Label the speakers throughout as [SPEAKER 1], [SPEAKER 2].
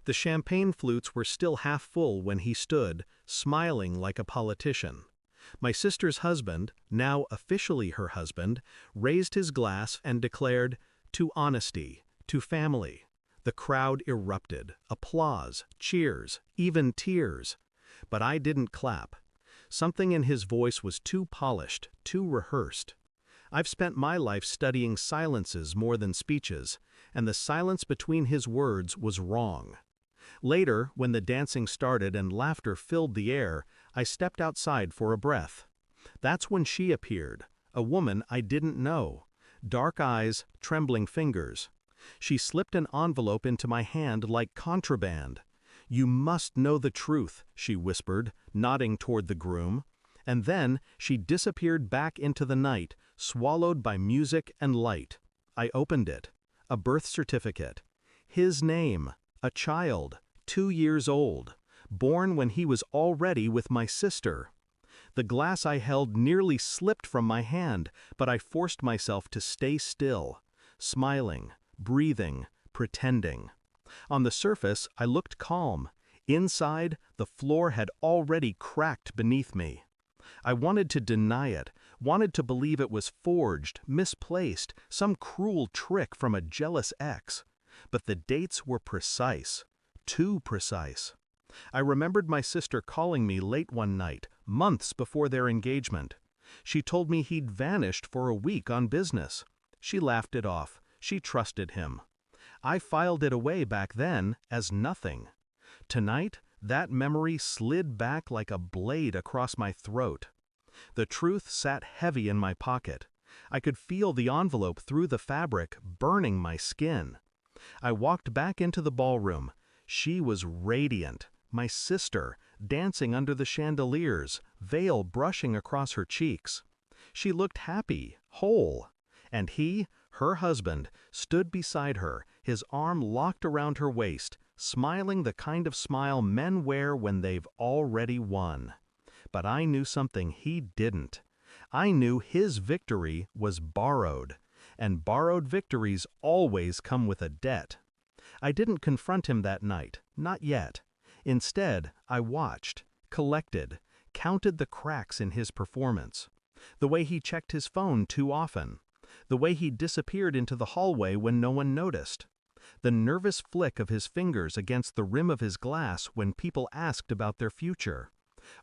[SPEAKER 1] The champagne flutes were still half full when he stood, smiling like a politician. My sister's husband, now officially her husband, raised his glass and declared, "To honesty, to family." The crowd erupted, applause, cheers, even tears. But I didn't clap. Something in his voice was too polished, too rehearsed. I've spent my life studying silences more than speeches, and the silence between his words was wrong. Later, when the dancing started and laughter filled the air, I stepped outside for a breath. That's when she appeared, a woman I didn't know. Dark eyes, trembling fingers. She slipped an envelope into my hand like contraband. "You must know the truth," she whispered, nodding toward the groom. And then she disappeared back into the night, swallowed by music and light. I opened it. A birth certificate. His name. A child, 2 years old, born when he was already with my sister. The glass I held nearly slipped from my hand, but I forced myself to stay still, smiling, breathing, pretending. On the surface, I looked calm. Inside, the floor had already cracked beneath me. I wanted to deny it, wanted to believe it was forged, misplaced, some cruel trick from a jealous ex. But the dates were precise, too precise. I remembered my sister calling me late one night, months before their engagement. She told me he'd vanished for a week on business. She laughed it off. She trusted him. I filed it away back then as nothing. Tonight, that memory slid back like a blade across my throat. The truth sat heavy in my pocket. I could feel the envelope through the fabric, burning my skin. I walked back into the ballroom. She was radiant, my sister, dancing under the chandeliers, veil brushing across her cheeks. She looked happy, whole. And he, her husband, stood beside her, his arm locked around her waist, smiling the kind of smile men wear when they've already won. But I knew something he didn't. I knew his victory was borrowed. And borrowed victories always come with a debt. I didn't confront him that night, not yet. Instead, I watched, collected, counted the cracks in his performance. The way he checked his phone too often. The way he disappeared into the hallway when no one noticed. The nervous flick of his fingers against the rim of his glass when people asked about their future.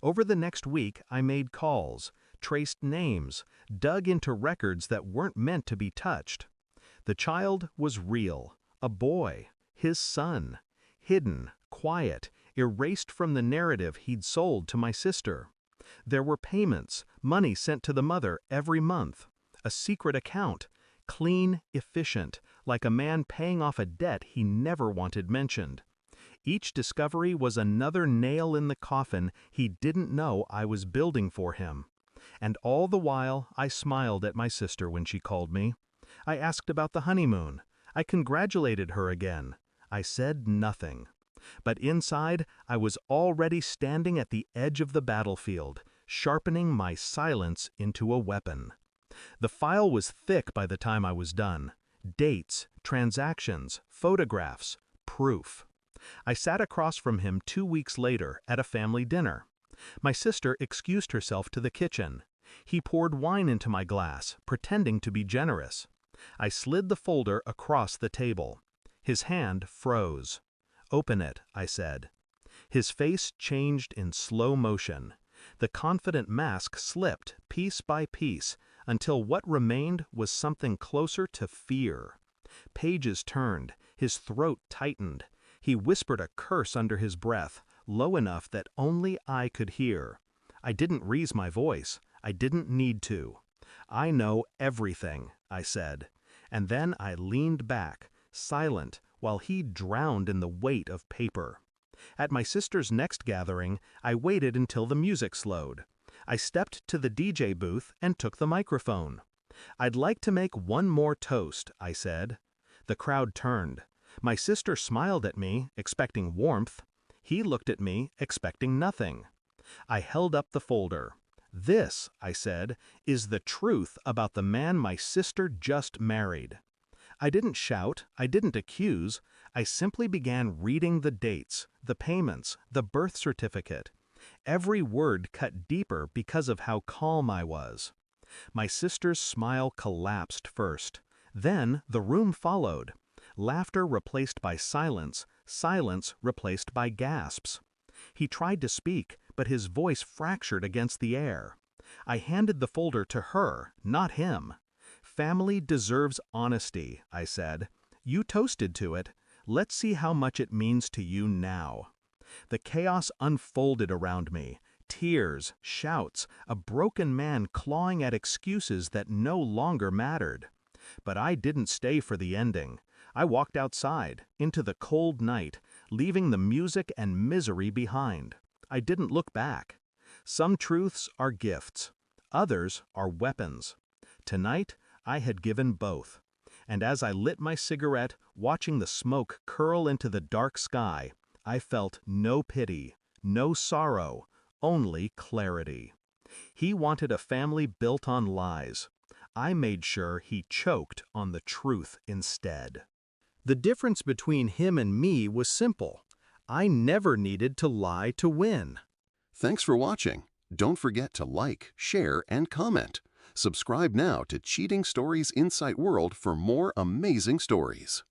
[SPEAKER 1] Over the next week, I made calls, traced names, dug into records that weren't meant to be touched. The child was real, a boy, his son, hidden, quiet, erased from the narrative he'd sold to my sister. There were payments, money sent to the mother every month, a secret account, clean, efficient, like a man paying off a debt he never wanted mentioned. Each discovery was another nail in the coffin he didn't know I was building for him. And all the while, I smiled at my sister when she called me. I asked about the honeymoon. I congratulated her again. I said nothing. But inside, I was already standing at the edge of the battlefield, sharpening my silence into a weapon. The file was thick by the time I was done. Dates, transactions, photographs, proof. I sat across from him 2 weeks later at a family dinner. My sister excused herself to the kitchen. He poured wine into my glass, pretending to be generous. I slid the folder across the table. His hand froze. "Open it," I said. His face changed in slow motion. The confident mask slipped piece by piece until what remained was something closer to fear. Pages turned, his throat tightened. He whispered a curse under his breath, low enough that only I could hear. I didn't raise my voice. I didn't need to. "I know everything," I said. And then I leaned back, silent, while he drowned in the weight of paper. At my sister's next gathering, I waited until the music slowed. I stepped to the DJ booth and took the microphone. "I'd like to make one more toast," I said. The crowd turned. My sister smiled at me, expecting warmth. He looked at me, expecting nothing. I held up the folder. "This," I said, "is the truth about the man my sister just married." I didn't shout, I didn't accuse, I simply began reading the dates, the payments, the birth certificate. Every word cut deeper because of how calm I was. My sister's smile collapsed first. Then the room followed. Laughter replaced by silence, silence replaced by gasps. He tried to speak, but his voice fractured against the air. I handed the folder to her, not him. "Family deserves honesty," I said. "You toasted to it. Let's see how much it means to you now." The chaos unfolded around me. Tears, shouts, a broken man clawing at excuses that no longer mattered. But I didn't stay for the ending. I walked outside, into the cold night, leaving the music and misery behind. I didn't look back. Some truths are gifts. Others are weapons. Tonight, I had given both. And as I lit my cigarette, watching the smoke curl into the dark sky, I felt no pity, no sorrow, only clarity. He wanted a family built on lies. I made sure he choked on the truth instead. The difference between him and me was simple. I never needed to lie to win.
[SPEAKER 2] Thanks for watching. Don't forget to like, share, and comment. Subscribe now to Cheating Stories Insight World for more amazing stories.